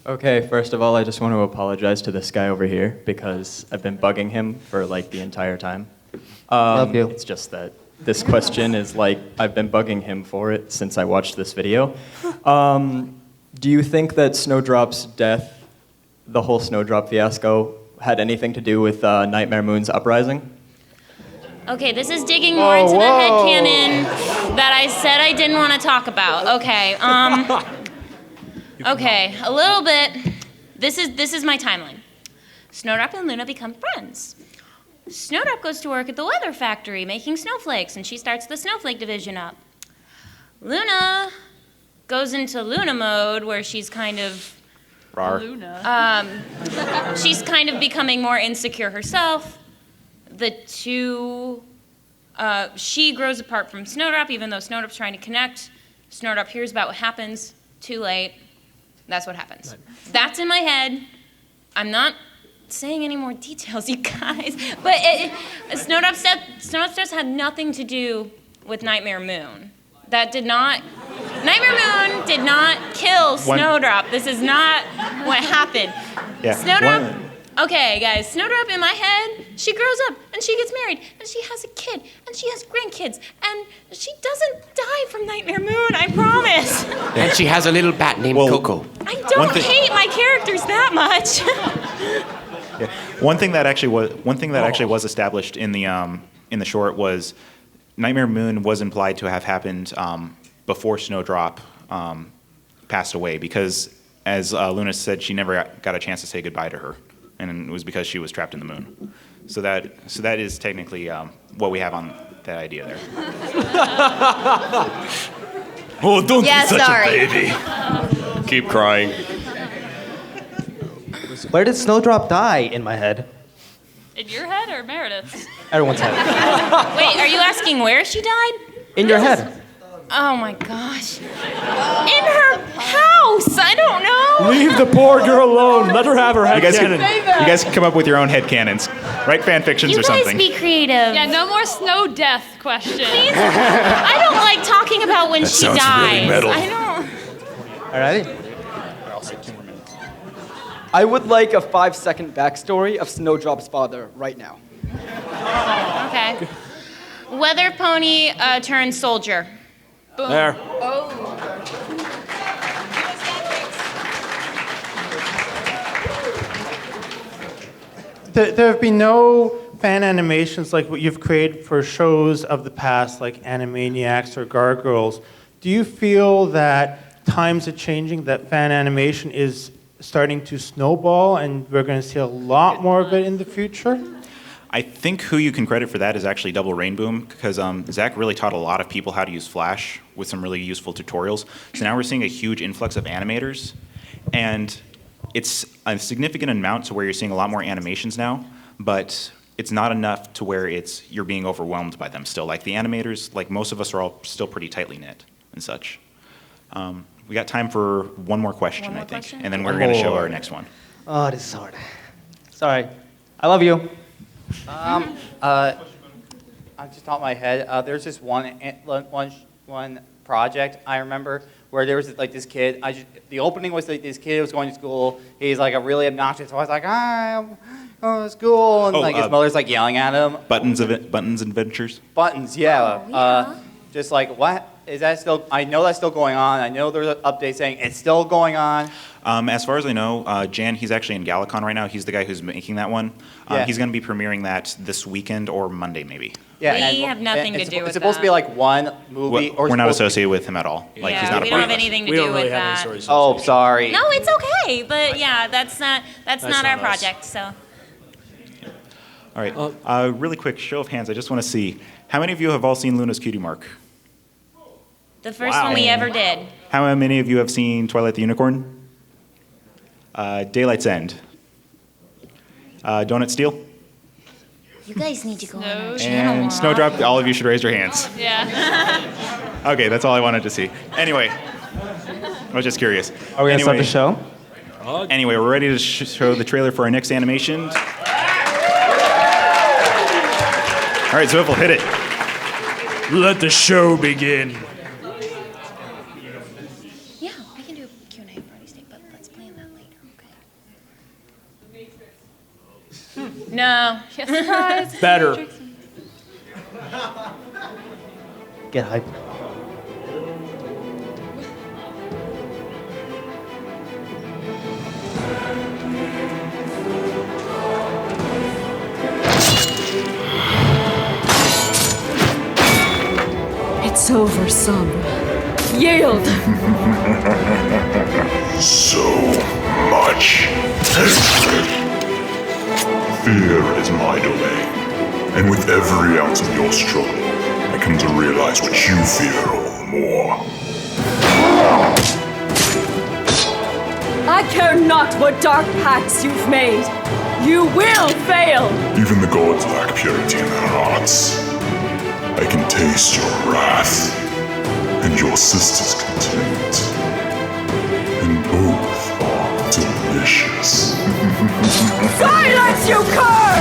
Okay, first of all, I just want to apologize to this guy over here because I've been bugging him for like the entire time.
Love you.
It's just that this question is like, I've been bugging him for it since I watched this video. Do you think that Snowdrop's death, the whole Snowdrop fiasco, had anything to do with Nightmare Moon's uprising?
Okay, this is digging more into the headcanon that I said I didn't want to talk about. Okay, okay, a little bit. This is my timeline. Snowdrop and Luna become friends. Snowdrop goes to work at the weather factory making snowflakes, and she starts the snowflake division up. Luna goes into Luna mode, where she's kind of she's kind of becoming more insecure herself. The two, she grows apart from Snowdrop, even though Snowdrop's trying to connect. Snowdrop hears about what happens, too late. That's what happens. That's in my head. I'm not saying any more details, you guys. But Snowdrop's death had nothing to do with Nightmare Moon. That did not, Nightmare Moon did not kill Snowdrop. This is not what happened.
Yeah.
Snowdrop, okay, guys, Snowdrop in my head, she grows up and she gets married and she has a kid and she has grandkids and she doesn't die from Nightmare Moon, I promise.
And she has a little bat named Coco.
I don't hate my characters that much.
Yeah. One thing that actually was established in the short was Nightmare Moon was implied to have happened before Snowdrop passed away, because as Luna said, she never got a chance to say goodbye to her, and it was because she was trapped in the moon. So that is technically what we have on that idea there.
Oh, don't
Yeah,
be such
sorry.
a baby. Keep crying.
Where did Snowdrop die in my head?
In your head or Meredith's?
Everyone's head.
Wait, are you asking where she died?
In your head.
Oh my gosh. In her house. I don't know.
Leave the poor girl alone. Let her have her head cannon.
You guys can come up with your own headcanons. Write fan fictions
You
or
guys
something.
be creative.
Yeah, no more snow death questions.
Please. I don't like talking about when
That
she
sounds
dies.
really metal.
I don't.
All right.
I would like a 5-second backstory of Snowdrop's father right now.
Okay. Weather pony turned soldier. Boom.
There.
Oh.
There have been no fan animations like what you've created for shows of the past, like Animaniacs or Gargoyles. Do you feel that times are changing, that fan animation is starting to snowball, and we're going to see a lot more of it in the future?
I think who you can credit for that is actually Double Rainboom, because Zach really taught a lot of people how to use Flash with some really useful tutorials. So now we're seeing a huge influx of animators, and it's a significant amount to where you're seeing a lot more animations now, but it's not enough to where you're being overwhelmed by them still. Like the animators, like most of us are all still pretty tightly knit and such. We got time for one more question, I think, and then we're going to show our next one.
Oh, this is hard. Sorry. I love you.
I just thought in my head, there's this one project I remember where there was like this kid. The opening was like this kid was going to school. He's like a really obnoxious. So I was like, I'm going to school, and like his mother's like yelling at him.
Buttons Adventures.
Buttons, yeah. Just like what is that still? I know that's still going on. I know there's an update saying it's still going on.
As far as I know, Jan, he's actually in Galacon right now. He's the guy who's making that one.
Yeah.
He's going to be premiering that this weekend or Monday, maybe.
Yeah,
We have nothing to do with
It's supposed to be like one movie.
We're not associated with him at all. Like he's not a
we
part
don't have
of us.
anything to do with that.
Oh, sorry.
No, it's okay. But yeah, that's not our
us.
project. So
All right. Really quick show of hands. I just want to see how many of you have all seen Luna's Cutie Mark.
the first one we ever did.
How many of you have seen Twilight the Unicorn? Daylight's End. Donut Steel?
You guys need to go on our channel.
And Snowdrop, all of you should raise your hands.
Yeah.
Okay, that's all I wanted to see. Anyway, I was just curious.
Are we going to start the show?
Anyway, we're ready to show the trailer for our next animation. All right, Zwiffle, hit it.
Let the show begin.
Yeah, we can do a Q&A for any state, but let's plan that later, okay? No. Surprise.
Better.
Get hype.
It's over, Sombra. Yield!
So much hatred. Fear is my domain, and with every ounce of your struggle, I come to realize what you fear all the more.
I care not what dark pacts you've made. You will fail!
Even the gods lack purity in their hearts. I can taste your wrath, and your sister's contempt. And both are delicious.
Silence, you cur!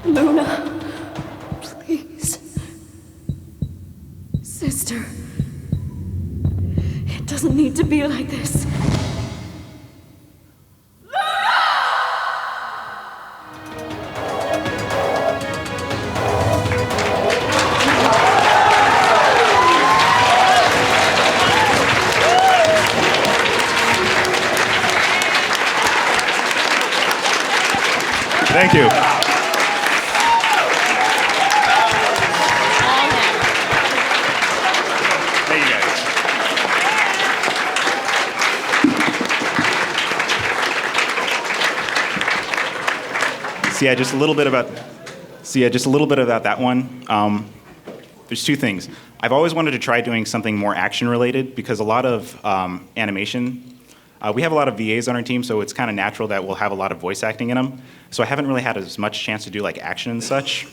Luna, please. Sister, it doesn't need to be like this.
Thank you. Thank you, guys. So yeah, just a little bit about that one. There's two things. I've always wanted to try doing something more action related because a lot of animation, we have a lot of VAs on our team, so it's kind of natural that we'll have a lot of voice acting in them. So I haven't really had as much chance to do like action and such.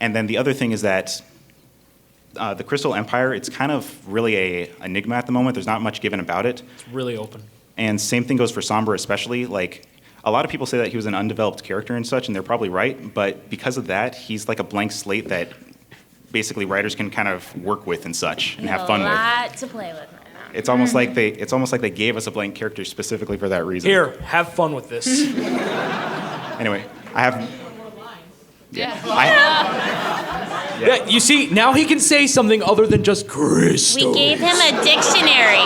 And then the other thing is that the Crystal Empire, it's kind of really a enigma at the moment. There's not much given about it.
It's really open.
And same thing goes for Sombra especially. Like, a lot of people say that he was an undeveloped character and such, and they're probably right. But because of that, he's like a blank slate that basically writers can kind of work with and such and have fun
A
with.
lot to play with.
It's almost like they gave us a blank character specifically for that reason.
Here, have fun with this.
Anyway, I have.
Yeah, you see, now he can say something other than just crystal.
We gave him a dictionary.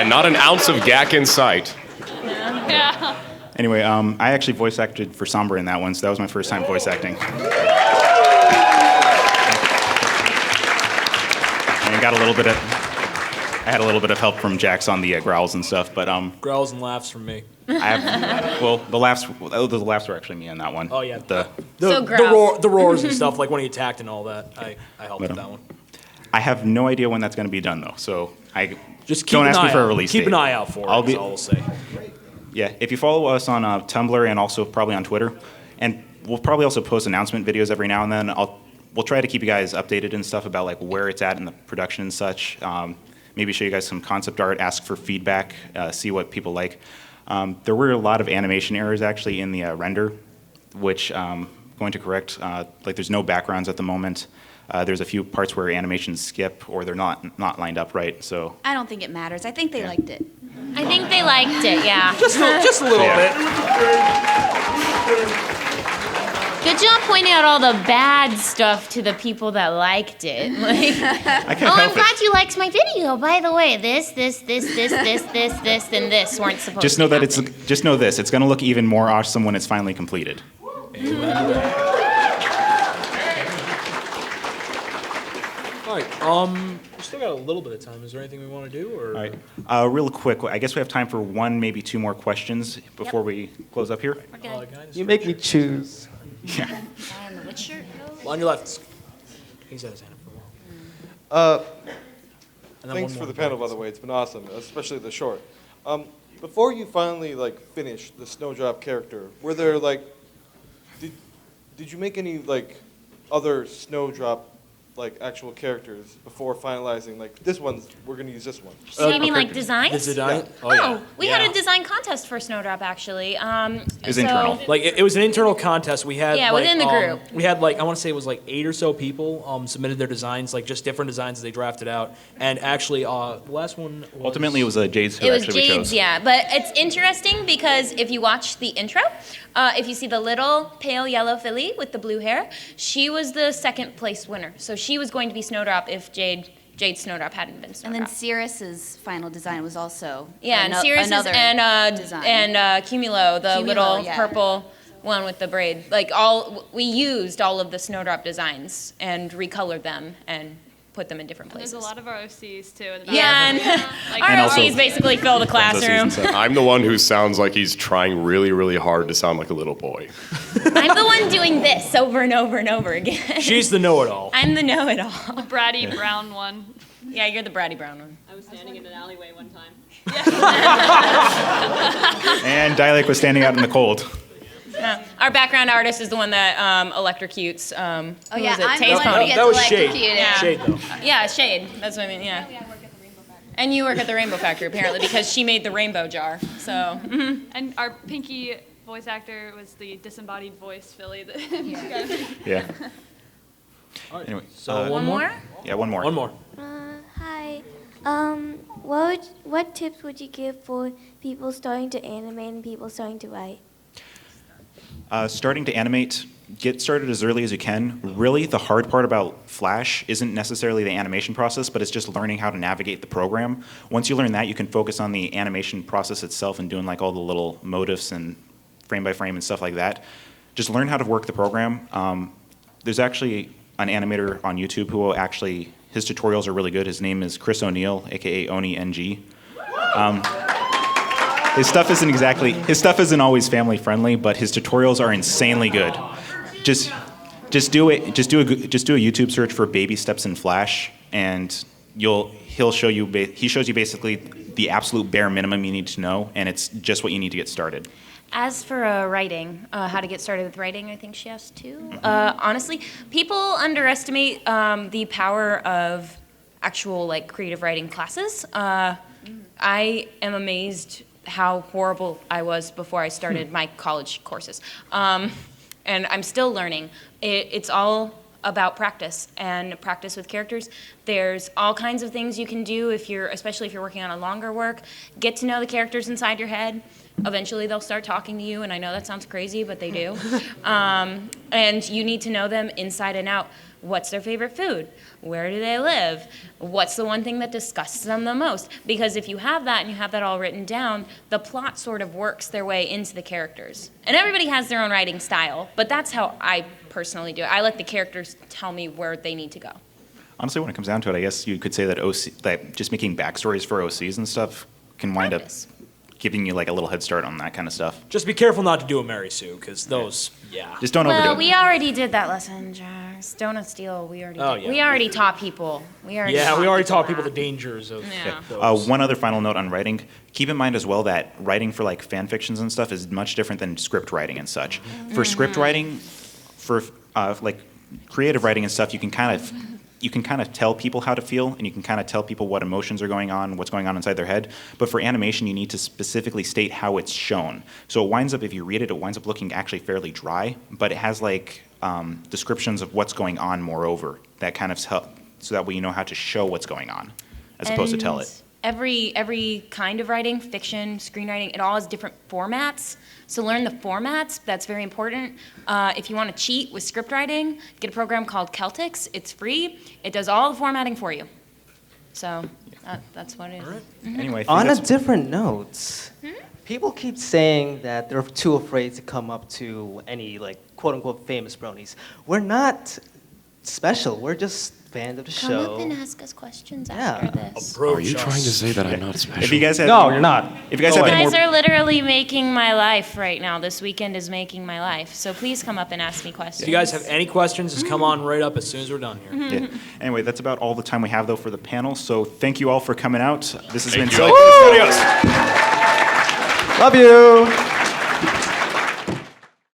And not an ounce of gack in sight.
Yeah.
Anyway, I actually voice acted for Sombra in that one, so that was my first time voice acting. And I had a little bit of help from Jax on the growls and stuff, but
Growls and laughs from me.
the laughs were actually me on that one.
Oh yeah,
So
the roars and stuff, like when he attacked and all that. I helped with that one.
I have no idea when that's going to be done though, so
Just
don't ask me for a release date.
Keep an eye out for it. That's all I'll say.
Yeah, if you follow us on Tumblr and also probably on Twitter, and we'll probably also post announcement videos every now and then. We'll try to keep you guys updated and stuff about like where it's at in the production and such. Maybe show you guys some concept art, ask for feedback, see what people like. There were a lot of animation errors actually in the render, which I'm going to correct. Like there's no backgrounds at the moment. There's a few parts where animations skip or they're not lined up right. So
I don't think it matters. I think they liked it.
I think they liked it, yeah.
Just a little bit.
Good job pointing out all the bad stuff to the people that liked it. Like, I'm glad you liked my video. By the way, this, and this weren't supposed
just
to
know that
happen.
just know this. It's going to look even more awesome when it's finally completed.
All right. We still got a little bit of time. Is there anything we want to do? Or?
All right. Real quick, I guess we have time for one, maybe two more questions before we close up here.
You make me choose.
Yeah.
Which shirt?
On your left. He's had his hand up for a while.
Thanks for the panel, by the way. It's been awesome, especially the short. Before you finally finished the Snowdrop character, were there did you make any other Snowdrop actual characters before finalizing this one's we're gonna use this one?
You mean like designs?
The design?
Yeah.
Oh, yeah.
We had a design contest for Snowdrop actually.
It was internal.
Like it was an internal contest. We had
within the group.
We had I want to say it was 8 or so people submitted their designs, just different designs that they drafted out. And actually, the last one was
Ultimately, it was Jade's who
It was
actually we chose.
Jade's, yeah. But it's interesting because if you watch the intro, if you see the little pale yellow filly with the blue hair, she was the second place winner. So she was going to be Snowdrop if Jade Snowdrop hadn't been Snowdrop.
And then Cirrus's final design was also
and Cirrus and
design.
Cumulo, the
Cumulo,
little
yeah.
purple one with the braid. We used all of the Snowdrop designs and recolored them and put them in different places.
There's a lot of ROCs too. In the
Yeah, and ROCs basically fill the classroom.
I'm the one who sounds like he's trying really, really hard to sound like a little boy.
I'm the one doing this over and over and over again.
She's the know-it-all.
I'm the know-it-all.
The bratty brown one.
Yeah, you're the bratty brown one.
I was standing in an alleyway one time.
And Dialect was standing out in the cold.
Our background artist is the one that electrocutes.
Oh,
who
yeah,
was it?
I'm the
Taze
one who
Pony.
gets That was Shade. electrocuted.
Yeah.
Shade, though.
Yeah, Shade. That's what I mean. Yeah. And you work at the Rainbow Factory apparently because she made the rainbow jar. So.
And our Pinky voice actor was the disembodied voice Philly.
Yeah. Anyway,
So
one more?
Yeah, one more.
One more.
Hi. What tips would you give for people starting to animate and people starting to write?
Starting to animate, get started as early as you can. Really, the hard part about Flash isn't necessarily the animation process, but it's just learning how to navigate the program. Once you learn that, you can focus on the animation process itself and doing all the little motifs and frame by frame and stuff like that. just learn how to work the program. There's actually an animator on YouTube who will actually, his tutorials are really good. His name is Chris O'Neill, aka Oni NG. His stuff isn't always family friendly, but his tutorials are insanely good. Just do a YouTube search for baby steps in Flash, and he shows you basically the absolute bare minimum you need to know, and it's just what you need to get started.
As for writing, how to get started with writing, I think she asked too. Honestly, people underestimate the power of actual like creative writing classes. I am amazed how horrible I was before I started my college courses, and I'm still learning. It's all about practice and practice with characters. There's all kinds of things you can do especially if you're working on a longer work. Get to know the characters inside your head. Eventually they'll start talking to you, and I know that sounds crazy, but they do. And you need to know them inside and out. What's their favorite food? Where do they live? What's the one thing that disgusts them the most? Because if you have that and you have that all written down, the plot sort of works their way into the characters. And everybody has their own writing style, but that's how I personally do it. I let the characters tell me where they need to go.
Honestly, when it comes down to it, I guess you could say that just making backstories for OCs and stuff can wind up giving you like a little head start on that kind of stuff.
Just be careful not to do a Mary Sue, because those, yeah.
Just don't overdo it.
Well, we already did that lesson, Jax. Donut Steal, we already did.
Yeah.
We already taught people. We already
taught people the dangers of
One other final note on writing. Keep in mind as well that writing for like fan fictions and stuff is much different than script writing and such. For script writing, for like creative writing and stuff, you can kind of tell people how to feel, and you can kind of tell people what emotions are going on, what's going on inside their head. But for animation, you need to specifically state how it's shown. So it winds up, if you read it, it winds up looking actually fairly dry, but it has like descriptions of what's going on moreover. That kind of help, so that way you know how to show what's going on, as opposed to tell it.
Every kind of writing, fiction, screenwriting, it all has different formats. So learn the formats, that's very important. If you want to cheat with script writing, get a program called Celtics. It's free. It does all the formatting for you. So that's what it is. Mhm.
Anyway,
on a different note, people keep saying that they're too afraid to come up to any like quote unquote famous bronies. We're not special. We're just fans of the show.
Come up and ask us questions after this.
Are you trying to say that I'm not special?
If you guys have,
no, you're not.
If you guys
You
have any
guys
more,
are literally making my life right now. This weekend is making my life. So please come up and ask me questions.
If you guys have any questions, just come on right up as soon as we're done here.
yeah. Anyway, that's about all the time we have though for the panel. So thank you all for coming out. This has been
Thank you.
SillyFillyStudios.
Love you.